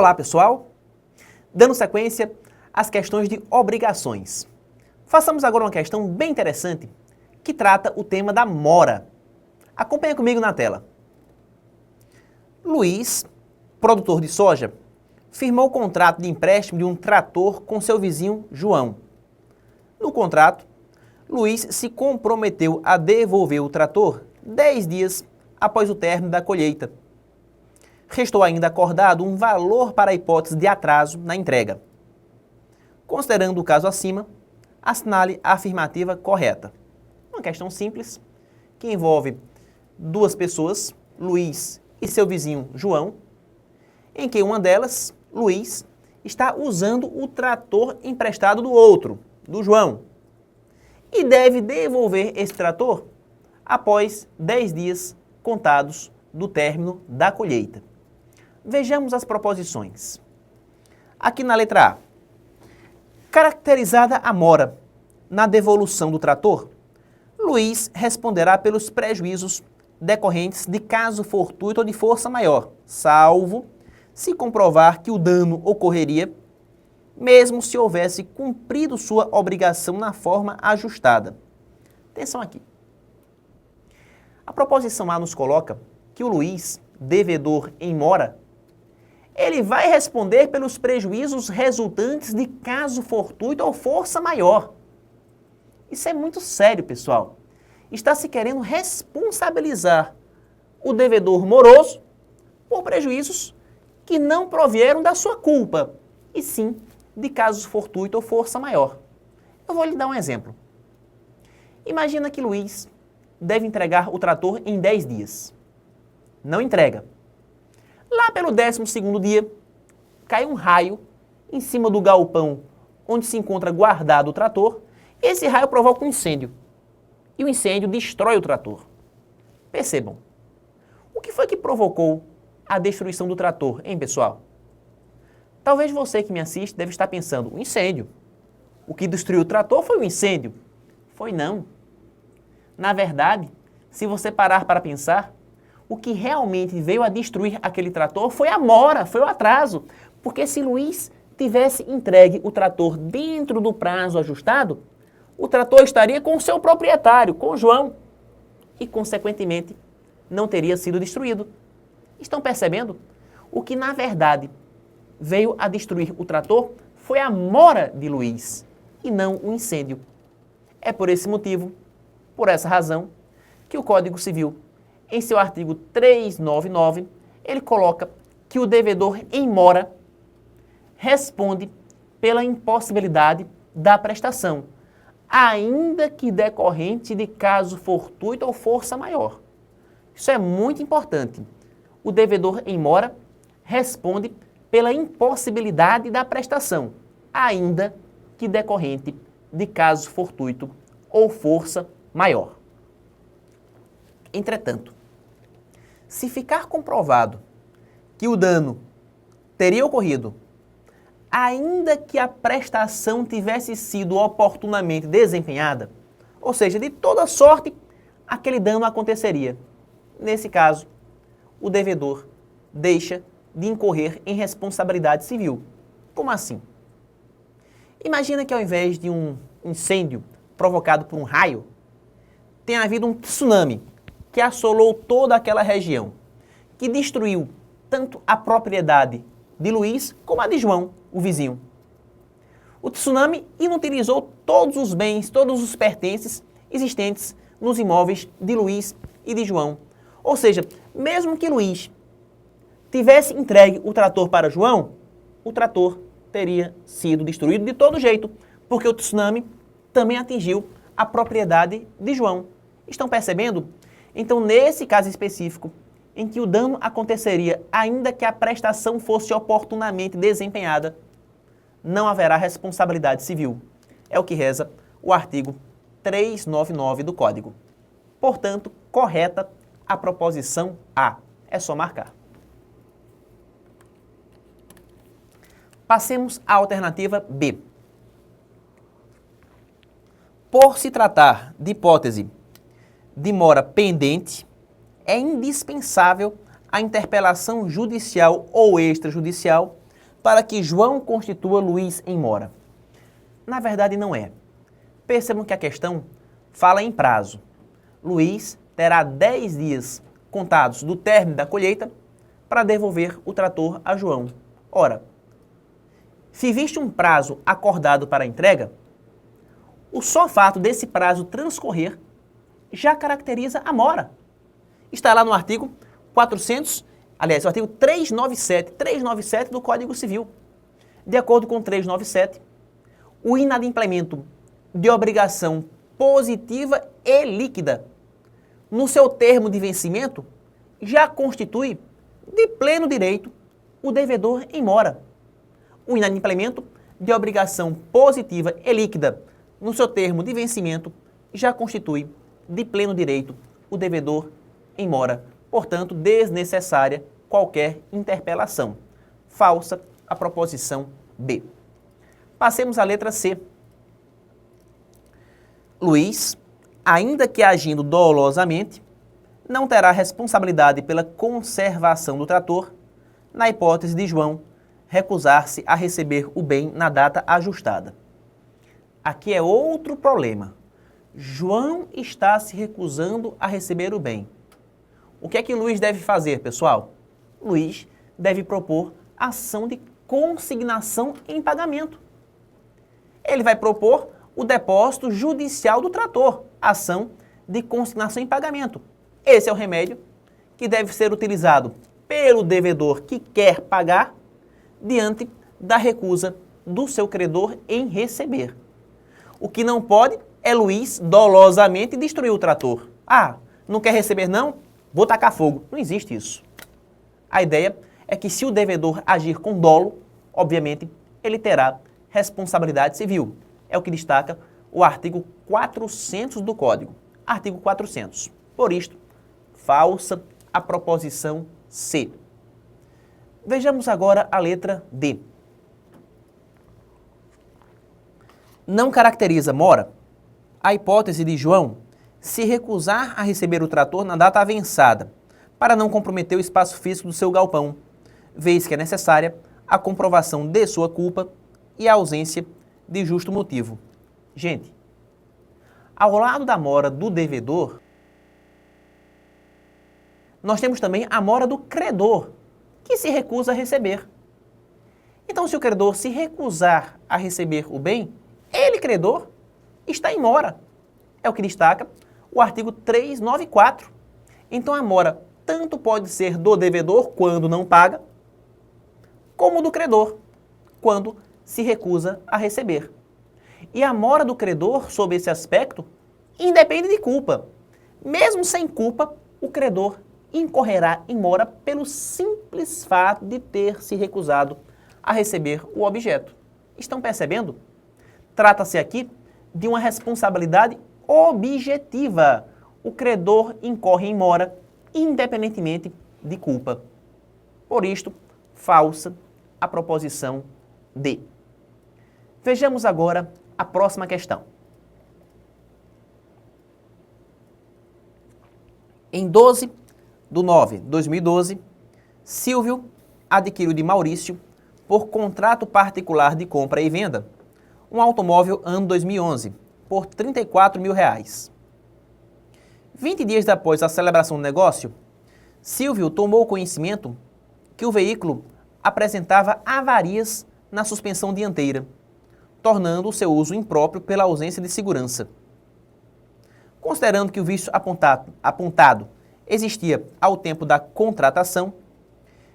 Olá, pessoal! Dando sequência às questões de obrigações. Façamos agora uma questão bem interessante que trata o tema da mora. Acompanhe comigo na tela. Luiz, produtor de soja, firmou o contrato de empréstimo de um trator com seu vizinho João. No contrato, Luiz se comprometeu a devolver o trator 10 dias após o término da colheita. Restou ainda acordado um valor para a hipótese de atraso na entrega. Considerando o caso acima, assinale a afirmativa correta. Uma questão simples, que envolve duas pessoas, Luiz e seu vizinho João, em que uma delas, Luiz, está usando o trator emprestado do outro, do João, e deve devolver esse trator após 10 dias contados do término da colheita. Vejamos as proposições. Aqui na letra A. Caracterizada a mora na devolução do trator, Luiz responderá pelos prejuízos decorrentes de caso fortuito ou de força maior, salvo se comprovar que o dano ocorreria mesmo se houvesse cumprido sua obrigação na forma ajustada. Atenção aqui. A proposição A nos coloca que o Luiz, devedor em mora, ele vai responder pelos prejuízos resultantes de caso fortuito ou força maior. Isso é muito sério, pessoal. Está se querendo responsabilizar o devedor moroso por prejuízos que não provieram da sua culpa, e sim de caso fortuito ou força maior. Eu vou lhe dar um exemplo. Imagina que Luiz deve entregar o trator em 10 dias. Não entrega. Lá pelo 12º dia, cai um raio em cima do galpão onde se encontra guardado o trator. Esse raio provoca um incêndio. E o incêndio destrói o trator. Percebam. O que foi que provocou a destruição do trator, hein, pessoal? Talvez você que me assiste deve estar pensando, um incêndio. O que destruiu o trator foi o incêndio. Foi não. Na verdade, se você parar para pensar, o que realmente veio a destruir aquele trator foi a mora, foi o atraso. Porque se Luiz tivesse entregue o trator dentro do prazo ajustado, o trator estaria com o seu proprietário, com o João, e, consequentemente, não teria sido destruído. Estão percebendo? O que, na verdade, veio a destruir o trator foi a mora de Luiz, e não o incêndio. É por esse motivo, por essa razão, que o Código Civil, em seu artigo 399, ele coloca que o devedor em mora responde pela impossibilidade da prestação, ainda que decorrente de caso fortuito ou força maior. Isso é muito importante. O devedor em mora responde pela impossibilidade da prestação, ainda que decorrente de caso fortuito ou força maior. Entretanto, se ficar comprovado que o dano teria ocorrido, ainda que a prestação tivesse sido oportunamente desempenhada, ou seja, de toda sorte, aquele dano aconteceria. Nesse caso, o devedor deixa de incorrer em responsabilidade civil. Como assim? Imagina que ao invés de um incêndio provocado por um raio, tenha havido um tsunami que assolou toda aquela região, que destruiu tanto a propriedade de Luiz como a de João, o vizinho. O tsunami inutilizou todos os bens, todos os pertences existentes nos imóveis de Luiz e de João. Ou seja, mesmo que Luiz tivesse entregue o trator para João, o trator teria sido destruído de todo jeito, porque o tsunami também atingiu a propriedade de João. Estão percebendo? Então, nesse caso específico, em que o dano aconteceria ainda que a prestação fosse oportunamente desempenhada, não haverá responsabilidade civil. É o que reza o artigo 399 do Código. Portanto, correta a proposição A. É só marcar. Passemos à alternativa B. Por se tratar de hipótese de mora pendente, é indispensável a interpelação judicial ou extrajudicial para que João constitua Luiz em mora? Na verdade, não é. Percebam que a questão fala em prazo. Luiz terá 10 dias contados do término da colheita para devolver o trator a João. Ora, se existe um prazo acordado para a entrega, o só fato desse prazo transcorrer já caracteriza a mora. Está lá no artigo 397 do Código Civil. De acordo com 397, o inadimplemento de obrigação positiva e líquida no seu termo de vencimento já constitui de pleno direito o devedor em mora. O inadimplemento de obrigação positiva e líquida no seu termo de vencimento já constitui de pleno direito o devedor em mora. Portanto, desnecessária qualquer interpelação. Falsa a proposição B. Passemos à letra C. Luiz, ainda que agindo dolosamente, não terá responsabilidade pela conservação do trator, na hipótese de João recusar-se a receber o bem na data ajustada. Aqui é outro problema. João está se recusando a receber o bem. O que é que Luiz deve fazer, pessoal? Luiz deve propor ação de consignação em pagamento. Ele vai propor o depósito judicial do trator, ação de consignação em pagamento. Esse é o remédio que deve ser utilizado pelo devedor que quer pagar diante da recusa do seu credor em receber. O que não pode é Luiz dolosamente destruir o trator. Ah, não quer receber não? Vou tacar fogo. Não existe isso. A ideia é que se o devedor agir com dolo, obviamente, ele terá responsabilidade civil. É o que destaca o artigo 400 do Código. Artigo 400. Por isto, falsa a proposição C. Vejamos agora a letra D. Não caracteriza mora a hipótese de João se recusar a receber o trator na data avançada, para não comprometer o espaço físico do seu galpão, vez que é necessária a comprovação de sua culpa e a ausência de justo motivo. Gente, ao lado da mora do devedor, nós temos também a mora do credor, que se recusa a receber. Então, se o credor se recusar a receber o bem, ele, credor, está em mora. É o que destaca o artigo 394. Então, a mora tanto pode ser do devedor, quando não paga, como do credor, quando se recusa a receber. E a mora do credor, sob esse aspecto, independe de culpa. Mesmo sem culpa, o credor incorrerá em mora pelo simples fato de ter se recusado a receber o objeto. Estão percebendo? Trata-se aqui de uma responsabilidade objetiva. O credor incorre em mora independentemente de culpa. Por isto, falsa a proposição D. Vejamos agora a próxima questão. Em 12/9/2012, Silvio adquiriu de Maurício, por contrato particular de compra e venda, um automóvel ano 2011, por R$ 34 mil. 20 dias após a celebração do negócio, Silvio tomou conhecimento que o veículo apresentava avarias na suspensão dianteira, tornando o seu uso impróprio pela ausência de segurança. Considerando que o vício apontado existia ao tempo da contratação,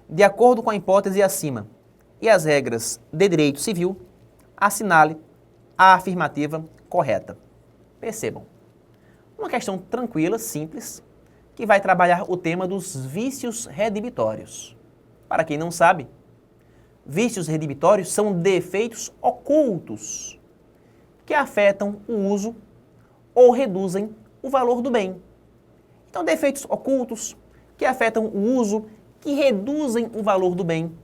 de acordo com a hipótese acima e as regras de direito civil, assinale a afirmativa correta. Percebam, uma questão tranquila, simples, que vai trabalhar o tema dos vícios redibitórios. Para quem não sabe, vícios redibitórios são defeitos ocultos que afetam o uso ou reduzem o valor do bem. Então, defeitos ocultos que afetam o uso, que reduzem o valor do bem,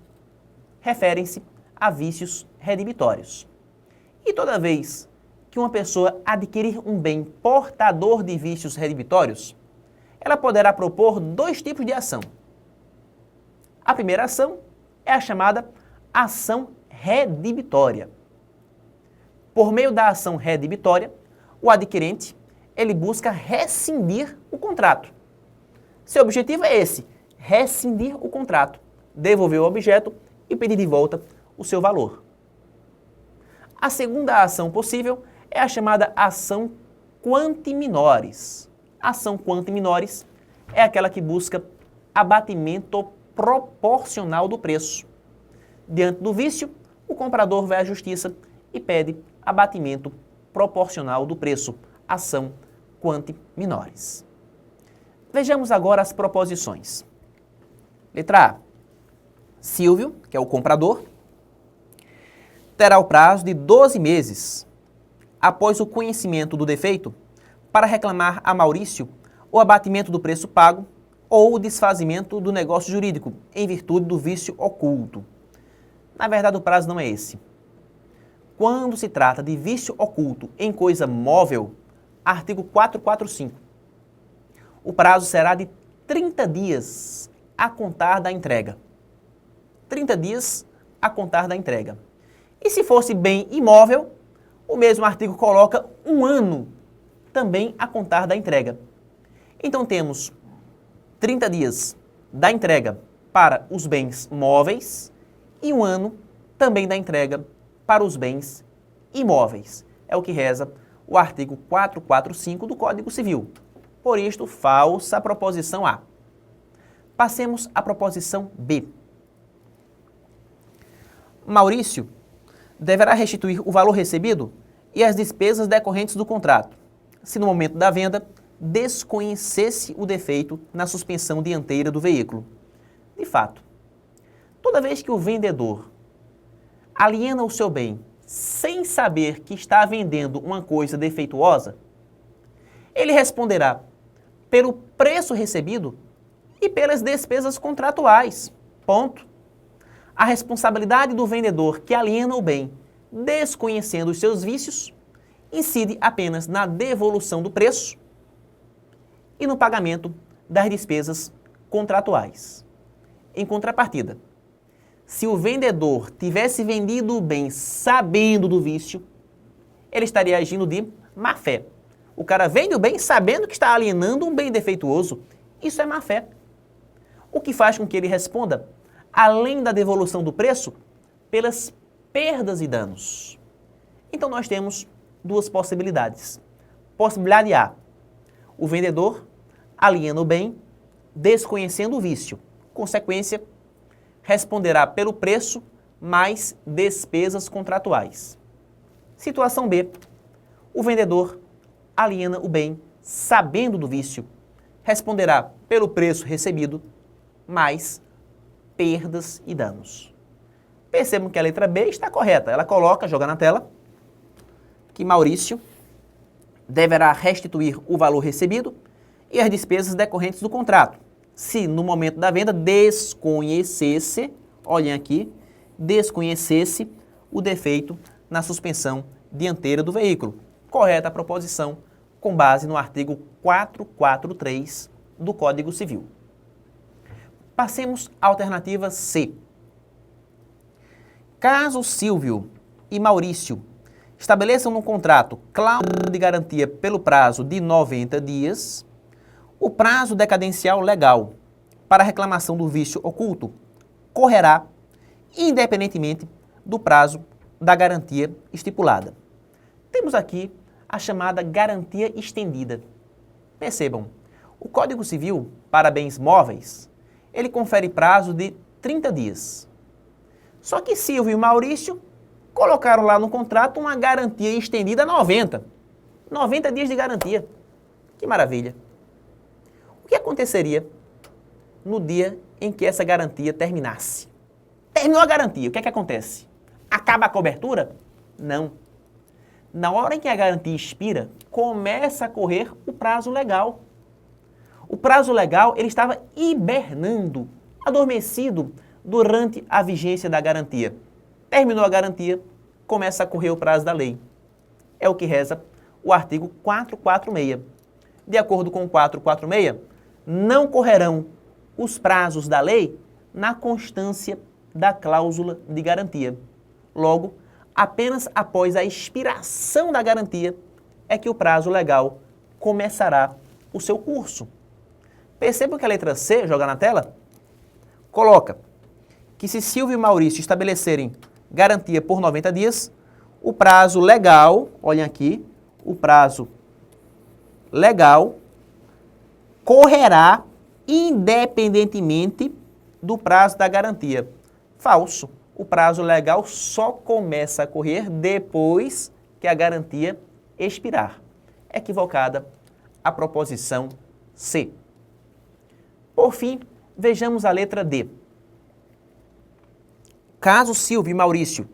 referem-se a vícios redibitórios. E toda vez que uma pessoa adquirir um bem portador de vícios redibitórios, ela poderá propor dois tipos de ação. A primeira ação é a chamada ação redibitória. Por meio da ação redibitória, o adquirente ele busca rescindir o contrato. Seu objetivo é esse, rescindir o contrato, devolver o objeto e pedir de volta o seu valor. A segunda ação possível é a chamada ação quanti minores. Ação quanti minores é aquela que busca abatimento proporcional do preço. Diante do vício, o comprador vai à justiça e pede abatimento proporcional do preço. Ação quanti minores. Vejamos agora as proposições. Letra A. Silvio, que é o comprador, terá o prazo de 12 meses após o conhecimento do defeito para reclamar a Maurício o abatimento do preço pago ou o desfazimento do negócio jurídico em virtude do vício oculto. Na verdade, o prazo não é esse. Quando se trata de vício oculto em coisa móvel, artigo 445, o prazo será de 30 dias a contar da entrega. 30 dias a contar da entrega. E se fosse bem imóvel, o mesmo artigo coloca 1 ano também a contar da entrega. Então temos 30 dias da entrega para os bens móveis e 1 ano também da entrega para os bens imóveis. É o que reza o artigo 445 do Código Civil. Por isto, falsa a proposição A. Passemos à proposição B. Maurício deverá restituir o valor recebido e as despesas decorrentes do contrato, se no momento da venda desconhecesse o defeito na suspensão dianteira do veículo. De fato, toda vez que o vendedor aliena o seu bem sem saber que está vendendo uma coisa defeituosa, ele responderá pelo preço recebido e pelas despesas contratuais. Ponto. A responsabilidade do vendedor que aliena o bem, desconhecendo os seus vícios, incide apenas na devolução do preço e no pagamento das despesas contratuais. Em contrapartida, se o vendedor tivesse vendido o bem sabendo do vício, ele estaria agindo de má fé. O cara vende o bem sabendo que está alienando um bem defeituoso. Isso é má fé. O que faz com que ele responda, além da devolução do preço, pelas perdas e danos. Então nós temos duas possibilidades. Possibilidade A. O vendedor aliena o bem, desconhecendo o vício. Consequência, responderá pelo preço mais despesas contratuais. Situação B. O vendedor aliena o bem, sabendo do vício, responderá pelo preço recebido mais perdas e danos. Percebam que a letra B está correta. Ela coloca, joga na tela, que Maurício deverá restituir o valor recebido e as despesas decorrentes do contrato, se no momento da venda desconhecesse, olhem aqui, desconhecesse o defeito na suspensão dianteira do veículo. Correta a proposição com base no artigo 443 do Código Civil. Passemos à alternativa C. Caso Silvio e Maurício estabeleçam no contrato cláusula de garantia pelo prazo de 90 dias, o prazo decadencial legal para reclamação do vício oculto correrá independentemente do prazo da garantia estipulada. Temos aqui a chamada garantia estendida. Percebam, o Código Civil, para bens móveis, ele confere prazo de 30 dias. Só que Silvio e Maurício colocaram lá no contrato uma garantia estendida a 90. 90 dias de garantia. Que maravilha. O que aconteceria no dia em que essa garantia terminasse? Terminou a garantia, o que é que acontece? Acaba a cobertura? Não. Na hora em que a garantia expira, começa a correr o prazo legal. O prazo legal, ele estava hibernando, adormecido durante a vigência da garantia. Terminou a garantia, começa a correr o prazo da lei. É o que reza o artigo 446. De acordo com o 446, não correrão os prazos da lei na constância da cláusula de garantia. Logo, apenas após a expiração da garantia é que o prazo legal começará o seu curso. Percebam que a letra C, joga na tela, coloca que se Silvio e Maurício estabelecerem garantia por 90 dias, o prazo legal, olhem aqui, o prazo legal correrá independentemente do prazo da garantia. Falso. O prazo legal só começa a correr depois que a garantia expirar. Equivocada a proposição C. Por fim, vejamos a letra D. Caso Silvio e Maurício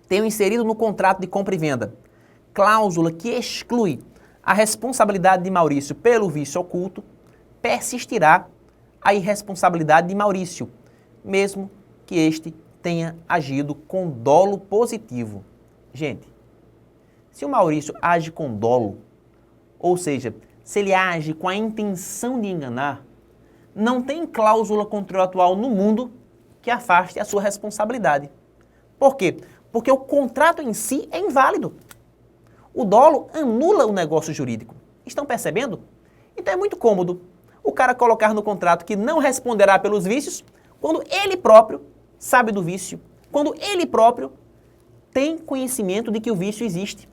tenham inserido no contrato de compra e venda cláusula que exclui a responsabilidade de Maurício pelo vício oculto, persistirá a irresponsabilidade de Maurício, mesmo que este tenha agido com dolo positivo. Gente, se o Maurício age com dolo, ou seja, se ele age com a intenção de enganar, não tem cláusula contratual no mundo que afaste a sua responsabilidade. Por quê? Porque o contrato em si é inválido. O dolo anula o negócio jurídico. Estão percebendo? Então é muito cômodo o cara colocar no contrato que não responderá pelos vícios quando ele próprio sabe do vício, quando ele próprio tem conhecimento de que o vício existe.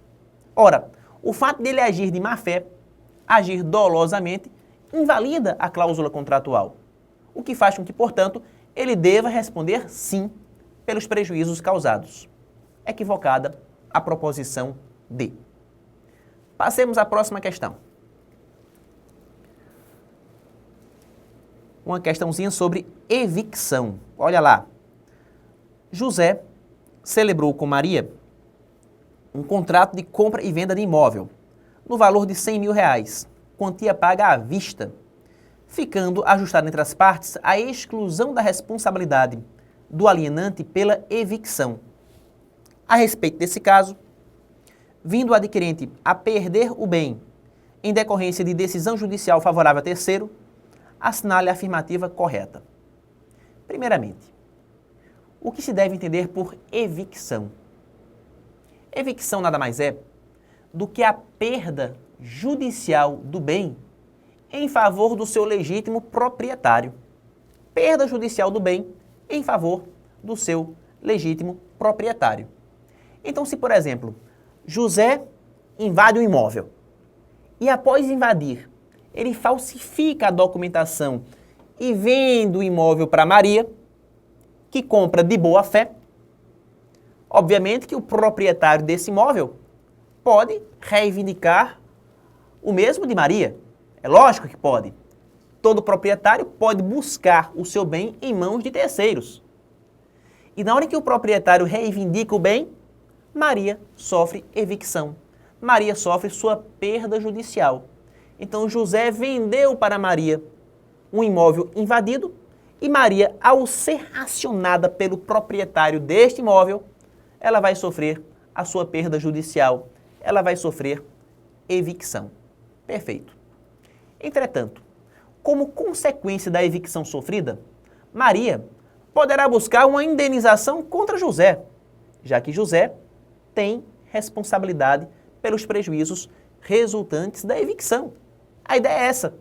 Ora, o fato dele agir de má fé, agir dolosamente, invalida a cláusula contratual, o que faz com que, portanto, ele deva responder sim pelos prejuízos causados. Equivocada a proposição D. Passemos à próxima questão. Uma questãozinha sobre evicção. Olha lá. José celebrou com Maria um contrato de compra e venda de imóvel no valor de R$100 mil, quantia paga à vista, ficando ajustada entre as partes a exclusão da responsabilidade do alienante pela evicção. A respeito desse caso, vindo o adquirente a perder o bem em decorrência de decisão judicial favorável a terceiro, assinale a afirmativa correta. Primeiramente, o que se deve entender por evicção? Evicção nada mais é do que a perda judicial do bem em favor do seu legítimo proprietário. Perda judicial do bem em favor do seu legítimo proprietário. Então, se, por exemplo, José invade um imóvel e, após invadir, ele falsifica a documentação e vende o imóvel para Maria, que compra de boa fé, obviamente que o proprietário desse imóvel pode reivindicar o mesmo de Maria. É lógico que pode. Todo proprietário pode buscar o seu bem em mãos de terceiros. E na hora que o proprietário reivindica o bem, Maria sofre evicção. Maria sofre sua perda judicial. Então José vendeu para Maria um imóvel invadido e Maria, ao ser acionada pelo proprietário deste imóvel, ela vai sofrer a sua perda judicial. Ela vai sofrer evicção. Perfeito. Entretanto, como consequência da evicção sofrida, Maria poderá buscar uma indenização contra José, já que José tem responsabilidade pelos prejuízos resultantes da evicção. A ideia é essa.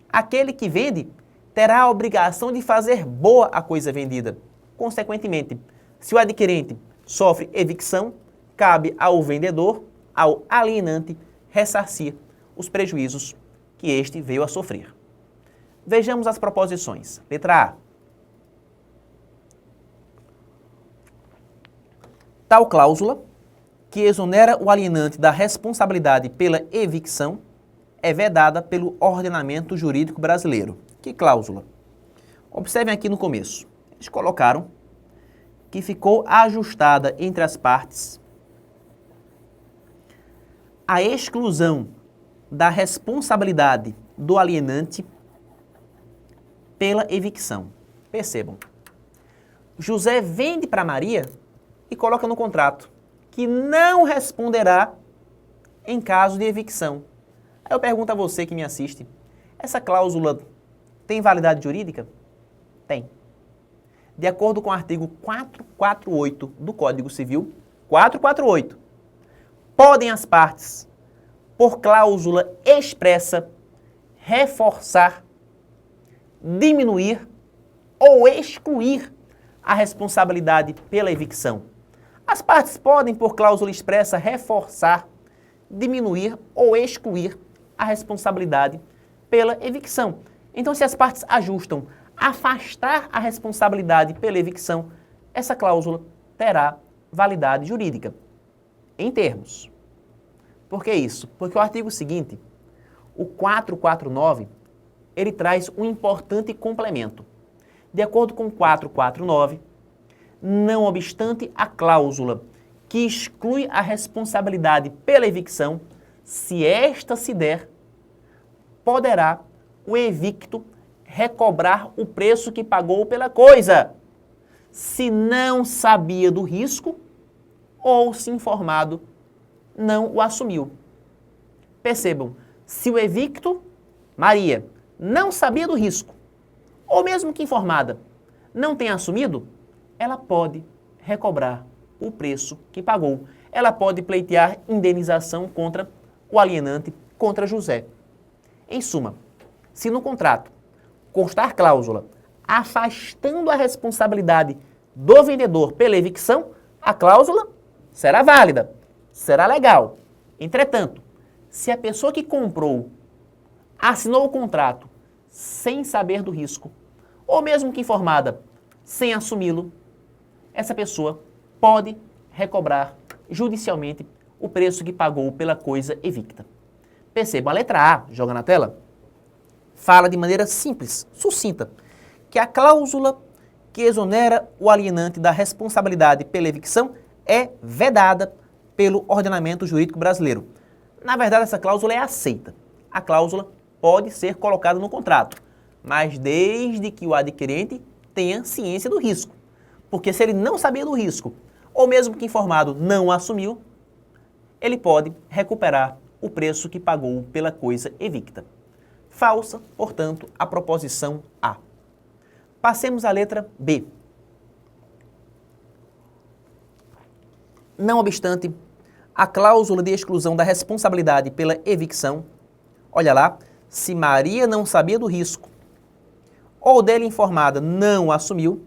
Aquele que vende terá a obrigação de fazer boa a coisa vendida. Consequentemente, se o adquirente sofre evicção, cabe ao vendedor, ao alienante, ressarcir os prejuízos que este veio a sofrer. Vejamos as proposições. Letra A. Tal cláusula, que exonera o alienante da responsabilidade pela evicção, é vedada pelo ordenamento jurídico brasileiro. Que cláusula? Observem aqui no começo. Eles colocaram que ficou ajustada entre as partes a exclusão da responsabilidade do alienante pela evicção. Percebam. José vende para Maria e coloca no contrato que não responderá em caso de evicção. Aí eu pergunto a você que me assiste, essa cláusula tem validade jurídica? Tem. de acordo com o artigo 448 do Código Civil, 448, podem as partes, por cláusula expressa, reforçar, diminuir ou excluir a responsabilidade pela evicção. As partes podem, por cláusula expressa, reforçar, diminuir ou excluir a responsabilidade pela evicção. Então, se as partes ajustam afastar a responsabilidade pela evicção, essa cláusula terá validade jurídica. Em termos. Por que isso? Porque o artigo seguinte, o 449, ele traz um importante complemento. De acordo com o 449, não obstante a cláusula que exclui a responsabilidade pela evicção, se esta se der, poderá o evicto recobrar o preço que pagou pela coisa, se não sabia do risco ou se informado não o assumiu. Percebam, se o evicto, Maria, não sabia do risco, ou mesmo que informada, não tenha assumido, ela pode recobrar o preço que pagou. Ela pode pleitear indenização contra o alienante, contra José. Em suma, se no contrato constar cláusula afastando a responsabilidade do vendedor pela evicção, a cláusula será válida, será legal. Entretanto, se a pessoa que comprou assinou o contrato sem saber do risco, ou mesmo que informada, sem assumi-lo, essa pessoa pode recobrar judicialmente o preço que pagou pela coisa evicta. Percebam, a letra A, joga na tela, fala de maneira simples, sucinta, que a cláusula que exonera o alienante da responsabilidade pela evicção é vedada pelo ordenamento jurídico brasileiro. Na verdade, essa cláusula é aceita. A cláusula pode ser colocada no contrato, mas desde que o adquirente tenha ciência do risco. Porque se ele não sabia do risco, ou mesmo que informado não assumiu, ele pode recuperar o preço que pagou pela coisa evicta. Falsa, portanto, a proposição A. Passemos à letra B. Não obstante, a cláusula de exclusão da responsabilidade pela evicção, olha lá, se Maria não sabia do risco ou dele informada não assumiu,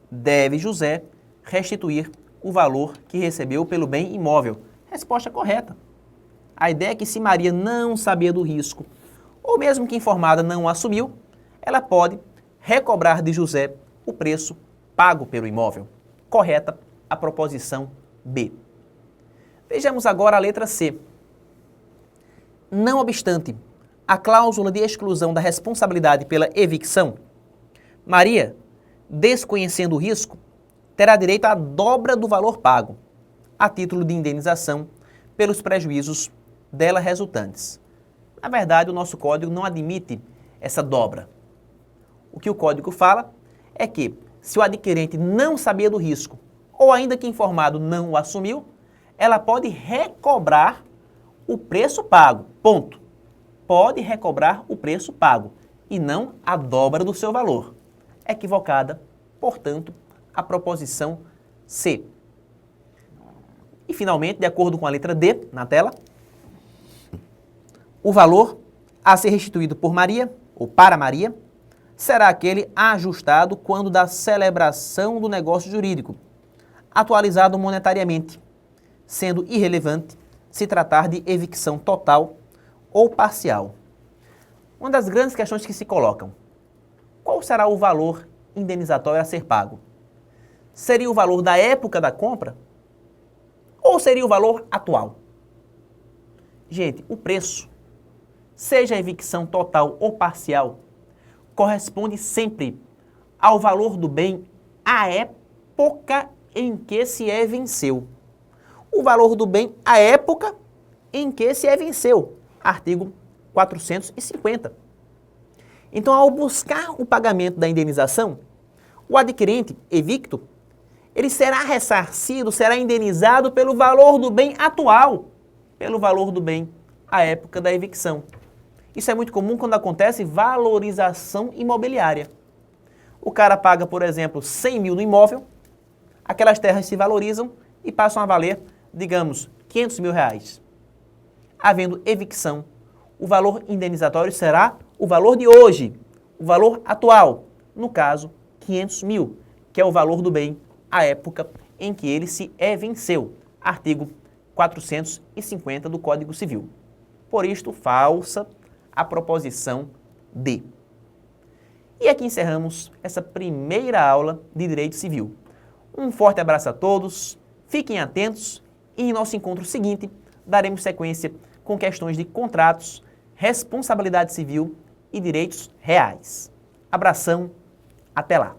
deve José restituir o valor que recebeu pelo bem imóvel. Resposta correta. A ideia é que se Maria não sabia do risco ou mesmo que informada não assumiu, ela pode recobrar de José o preço pago pelo imóvel. Correta a proposição B. Vejamos agora a letra C. Não obstante a cláusula de exclusão da responsabilidade pela evicção, Maria, desconhecendo o risco, terá direito à dobra do valor pago, a título de indenização pelos prejuízos dela resultantes. Na verdade, o nosso código não admite essa dobra. O que o código fala é que, se o adquirente não sabia do risco, ou ainda que informado não o assumiu, ela pode recobrar o preço pago, ponto. Pode recobrar o preço pago, e não a dobra do seu valor. Equivocada, portanto, a proposição C. E, finalmente, de acordo com a letra D, na tela, o valor a ser restituído por Maria, ou para Maria, será aquele ajustado quando da celebração do negócio jurídico, atualizado monetariamente, sendo irrelevante se tratar de evicção total ou parcial. Uma das grandes questões que se colocam: qual será o valor indenizatório a ser pago? Seria o valor da época da compra? Ou seria o valor atual? Gente, o preço, seja evicção total ou parcial, corresponde sempre ao valor do bem à época em que se venceu. O valor do bem à época em que se venceu. Artigo 450. Então, ao buscar o pagamento da indenização, o adquirente evicto, ele será ressarcido, será indenizado pelo valor do bem atual, pelo valor do bem à época da evicção. Isso é muito comum quando acontece valorização imobiliária. O cara paga, por exemplo, 100 mil no imóvel, aquelas terras se valorizam e passam a valer, digamos, 500 mil reais. Havendo evicção, o valor indenizatório será o valor de hoje, o valor atual, no caso, 500 mil, que é o valor do bem à época em que ele se venceu, artigo 450 do Código Civil. Por isto, falsa a proposição D. E aqui encerramos essa primeira aula de Direito Civil. Um forte abraço a todos, fiquem atentos e em nosso encontro seguinte daremos sequência com questões de contratos, responsabilidade civil e direitos reais. Abração, até lá!